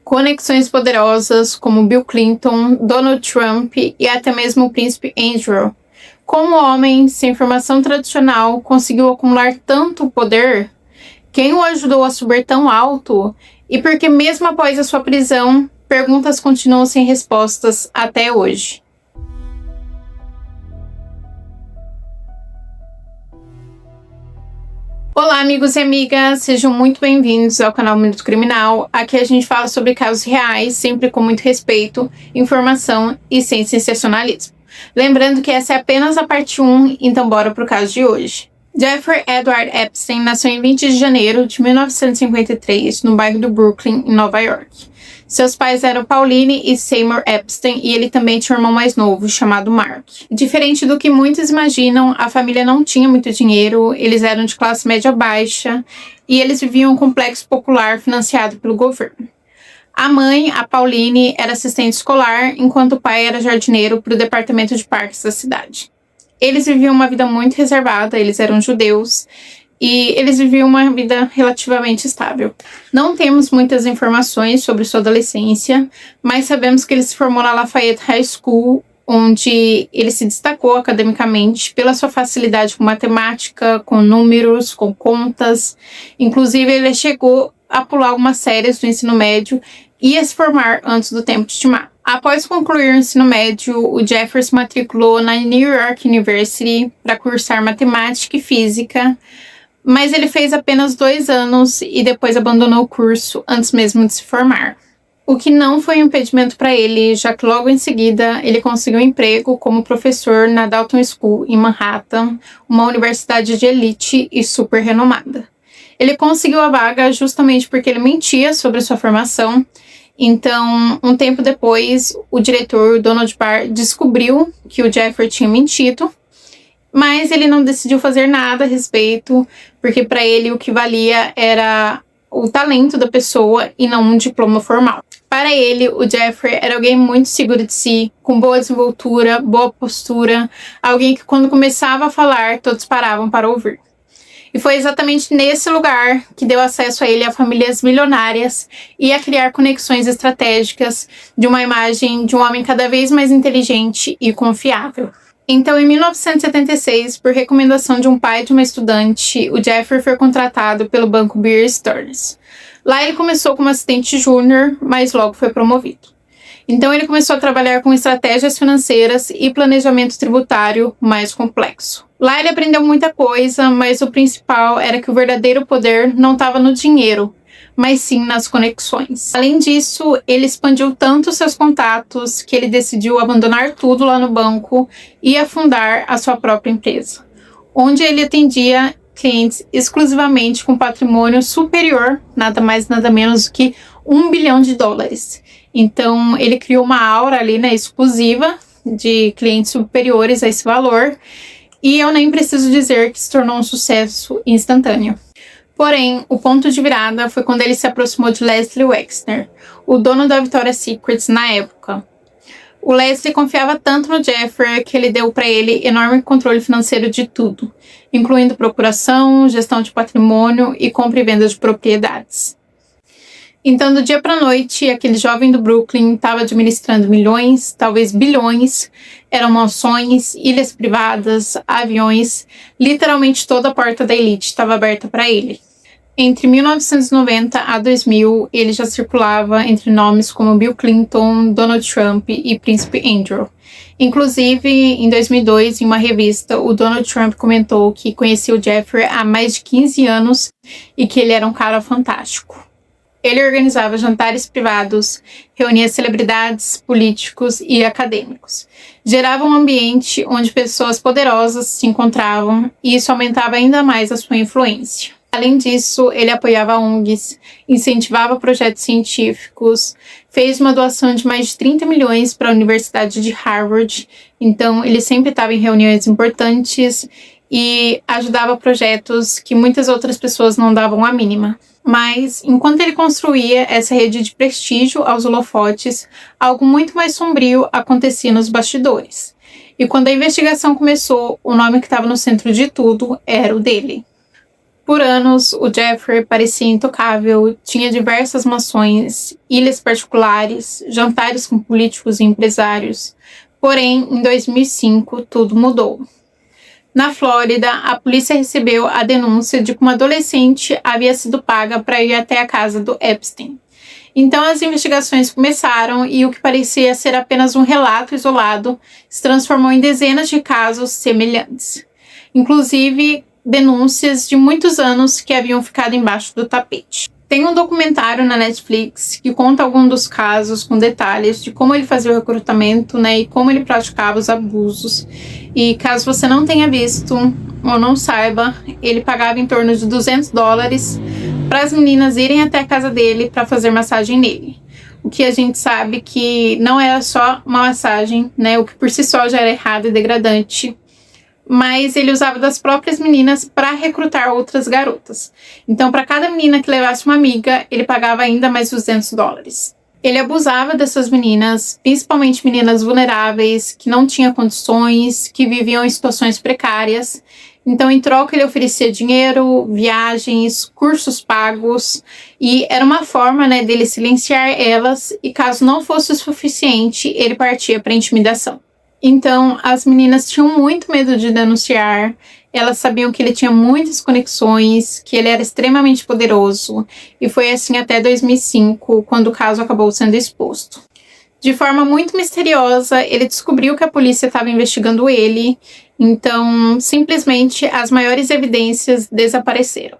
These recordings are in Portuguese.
conexões poderosas como Bill Clinton, Donald Trump e até mesmo o príncipe Andrew. Como homem sem formação tradicional conseguiu acumular tanto poder? Quem o ajudou a subir tão alto? E por que mesmo após a sua prisão, perguntas continuam sem respostas até hoje? Olá, amigos e amigas, sejam muito bem-vindos ao canal Minuto Criminal. Aqui a gente fala sobre casos reais, sempre com muito respeito, informação e sem sensacionalismo. Lembrando que essa é apenas a parte 1, então bora pro caso de hoje. Jeffrey Edward Epstein nasceu em 20 de janeiro de 1953, no bairro do Brooklyn, em Nova York. Seus pais eram Pauline e Seymour Epstein e ele também tinha um irmão mais novo, chamado Mark. Diferente do que muitos imaginam, a família não tinha muito dinheiro, eles eram de classe média baixa e eles viviam em um complexo popular financiado pelo governo. A mãe, a Pauline, era assistente escolar, enquanto o pai era jardineiro para o departamento de parques da cidade. Eles viviam uma vida muito reservada, eles eram judeus, e eles viviam uma vida relativamente estável. Não temos muitas informações sobre sua adolescência, mas sabemos que ele se formou na Lafayette High School, onde ele se destacou academicamente pela sua facilidade com matemática, com números, com contas. Inclusive, ele chegou a pular algumas séries do ensino médio e ia se formar antes do tempo estimado. Após concluir o ensino médio, o Jeffrey se matriculou na New York University para cursar matemática e física, mas ele fez apenas 2 anos e depois abandonou o curso antes mesmo de se formar. O que não foi um impedimento para ele, já que logo em seguida ele conseguiu um emprego como professor na Dalton School em Manhattan, uma universidade de elite e super renomada. Ele conseguiu a vaga justamente porque ele mentia sobre sua formação. Então, um tempo depois, o diretor Donald Barr descobriu que o Jeffrey tinha mentido, mas ele não decidiu fazer nada a respeito, porque para ele o que valia era o talento da pessoa e não um diploma formal. Para ele, o Jeffrey era alguém muito seguro de si, com boa desenvoltura, boa postura, alguém que quando começava a falar, todos paravam para ouvir. E foi exatamente nesse lugar que deu acesso a ele a famílias milionárias e a criar conexões estratégicas de uma imagem de um homem cada vez mais inteligente e confiável. Então, em 1976, por recomendação de um pai de uma estudante, o Jeffrey foi contratado pelo banco Bear Stearns. Lá ele começou como assistente júnior, mas logo foi promovido. Então ele começou a trabalhar com estratégias financeiras e planejamento tributário mais complexo. Lá ele aprendeu muita coisa, mas o principal era que o verdadeiro poder não estava no dinheiro, mas sim nas conexões. Além disso, ele expandiu tanto seus contatos que ele decidiu abandonar tudo lá no banco e fundar a sua própria empresa, onde ele atendia clientes exclusivamente com patrimônio superior, nada mais nada menos do que $1 bilhão. Então, ele criou uma aura ali, exclusiva de clientes superiores a esse valor, e eu nem preciso dizer que se tornou um sucesso instantâneo. Porém, o ponto de virada foi quando ele se aproximou de Leslie Wexner, o dono da Victoria's Secret na época. O Leslie confiava tanto no Jeffrey que ele deu para ele enorme controle financeiro de tudo, incluindo procuração, gestão de patrimônio e compra e venda de propriedades. Então, do dia para a noite, aquele jovem do Brooklyn estava administrando milhões, talvez bilhões, eram mansões, ilhas privadas, aviões, literalmente toda a porta da elite estava aberta para ele. Entre 1990 a 2000, ele já circulava entre nomes como Bill Clinton, Donald Trump e Príncipe Andrew. Inclusive, em 2002, em uma revista, o Donald Trump comentou que conhecia o Jeffrey há mais de 15 anos e que ele era um cara fantástico. Ele organizava jantares privados, reunia celebridades, políticos e acadêmicos. Gerava um ambiente onde pessoas poderosas se encontravam e isso aumentava ainda mais a sua influência. Além disso, ele apoiava ONGs, incentivava projetos científicos, fez uma doação de mais de 30 milhões para a Universidade de Harvard, então ele sempre estava em reuniões importantes e ajudava projetos que muitas outras pessoas não davam a mínima. Mas, enquanto ele construía essa rede de prestígio aos holofotes, algo muito mais sombrio acontecia nos bastidores. E quando a investigação começou, o nome que estava no centro de tudo era o dele. Por anos, o Jeffrey parecia intocável, tinha diversas mansões, ilhas particulares, jantares com políticos e empresários. Porém, em 2005, tudo mudou. Na Flórida, a polícia recebeu a denúncia de que uma adolescente havia sido paga para ir até a casa do Epstein. Então, as investigações começaram e o que parecia ser apenas um relato isolado se transformou em dezenas de casos semelhantes. Inclusive, denúncias de muitos anos que haviam ficado embaixo do tapete. Tem um documentário na Netflix que conta alguns dos casos com detalhes de como ele fazia o recrutamento, e como ele praticava os abusos. E caso você não tenha visto ou não saiba, ele pagava em torno de $200 para as meninas irem até a casa dele para fazer massagem nele. O que a gente sabe que não era só uma massagem, o que por si só já era errado e degradante, mas ele usava das próprias meninas para recrutar outras garotas. Então, para cada menina que levasse uma amiga, ele pagava ainda mais $200. Ele abusava dessas meninas, principalmente meninas vulneráveis, que não tinham condições, que viviam em situações precárias. Então, em troca, ele oferecia dinheiro, viagens, cursos pagos, e era uma forma, dele silenciar elas, e caso não fosse o suficiente, ele partia para intimidação. Então, as meninas tinham muito medo de denunciar, elas sabiam que ele tinha muitas conexões, que ele era extremamente poderoso, e foi assim até 2005, quando o caso acabou sendo exposto. De forma muito misteriosa, ele descobriu que a polícia estava investigando ele, então, simplesmente, as maiores evidências desapareceram.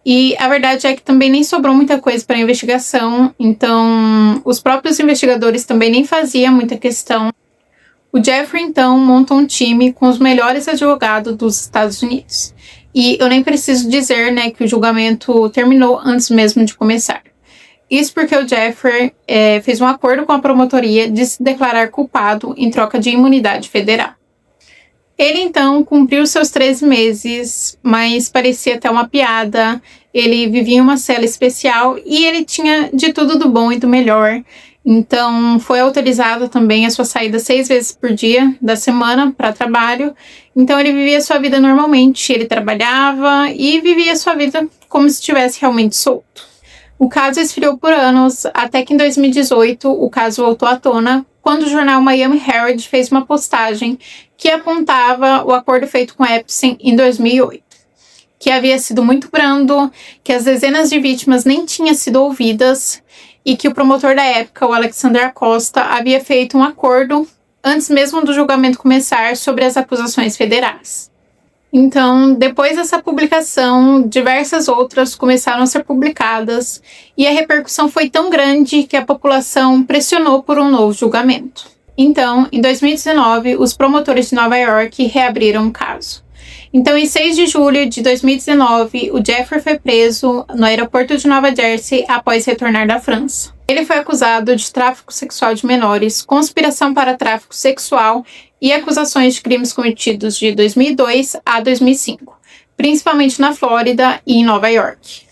E a verdade é que também nem sobrou muita coisa para a investigação, então os próprios investigadores também nem faziam muita questão. O Jeffrey, então, monta um time com os melhores advogados dos Estados Unidos. E eu nem preciso dizer, que o julgamento terminou antes mesmo de começar. Isso porque o Jeffrey fez um acordo com a promotoria de se declarar culpado em troca de imunidade federal. Ele, então, cumpriu seus 13 meses, mas parecia até uma piada. Ele vivia em uma cela especial e ele tinha de tudo do bom e do melhor. Então, foi autorizado também a sua saída 6 vezes por dia da semana para trabalho. Então, ele vivia sua vida normalmente, ele trabalhava e vivia sua vida como se estivesse realmente solto. O caso esfriou por anos, até que em 2018 o caso voltou à tona, quando o jornal Miami Herald fez uma postagem que apontava o acordo feito com Epstein em 2008. Que havia sido muito brando, que as dezenas de vítimas nem tinham sido ouvidas, e que o promotor da época, o Alexander Acosta, havia feito um acordo antes mesmo do julgamento começar sobre as acusações federais. Então, depois dessa publicação, diversas outras começaram a ser publicadas e a repercussão foi tão grande que a população pressionou por um novo julgamento. Então, em 2019, os promotores de Nova York reabriram o caso. Então, em 6 de julho de 2019, o Jeffrey foi preso no aeroporto de Nova Jersey após retornar da França. Ele foi acusado de tráfico sexual de menores, conspiração para tráfico sexual e acusações de crimes cometidos de 2002 a 2005, principalmente na Flórida e em Nova York.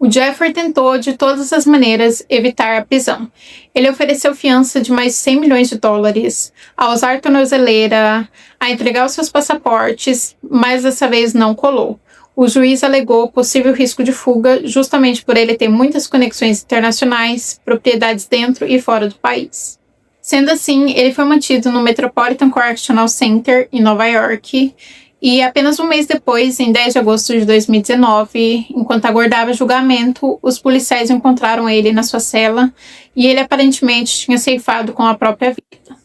O Jeffrey tentou, de todas as maneiras, evitar a prisão. Ele ofereceu fiança de mais de $100 milhões, a usar tornozeleira, a entregar os seus passaportes, mas dessa vez não colou. O juiz alegou possível risco de fuga justamente por ele ter muitas conexões internacionais, propriedades dentro e fora do país. Sendo assim, ele foi mantido no Metropolitan Correctional Center, em Nova York, e apenas um mês depois, em 10 de agosto de 2019, enquanto aguardava julgamento, os policiais encontraram ele na sua cela e ele aparentemente tinha ceifado com a própria vida.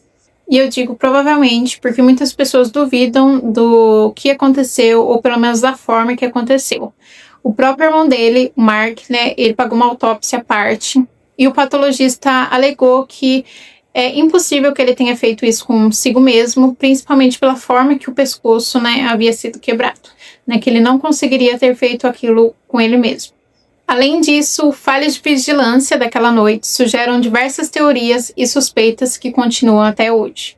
E eu digo provavelmente porque muitas pessoas duvidam do que aconteceu, ou pelo menos da forma que aconteceu. O próprio irmão dele, o Mark, ele pagou uma autópsia à parte e o patologista alegou que é impossível que ele tenha feito isso consigo mesmo, principalmente pela forma que o pescoço, havia sido quebrado, que ele não conseguiria ter feito aquilo com ele mesmo. Além disso, falhas de vigilância daquela noite sugeram diversas teorias e suspeitas que continuam até hoje.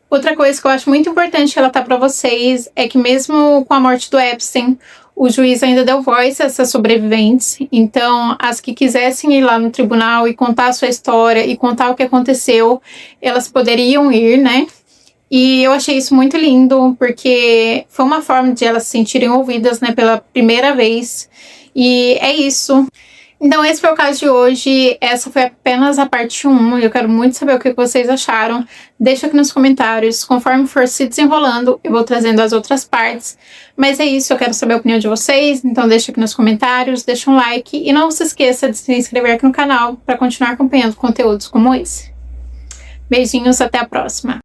Outra coisa que eu acho muito importante relatar para vocês é que mesmo com a morte do Epstein, o juiz ainda deu voz a essas sobreviventes, então as que quisessem ir lá no tribunal e contar a sua história e contar o que aconteceu, elas poderiam ir, E eu achei isso muito lindo, porque foi uma forma de elas se sentirem ouvidas, né, pela primeira vez. E é isso. Então esse foi o caso de hoje, essa foi apenas a parte 1, eu quero muito saber o que vocês acharam, deixa aqui nos comentários, conforme for se desenrolando, eu vou trazendo as outras partes, mas é isso, eu quero saber a opinião de vocês, então deixa aqui nos comentários, deixa um like e não se esqueça de se inscrever aqui no canal para continuar acompanhando conteúdos como esse. Beijinhos, até a próxima!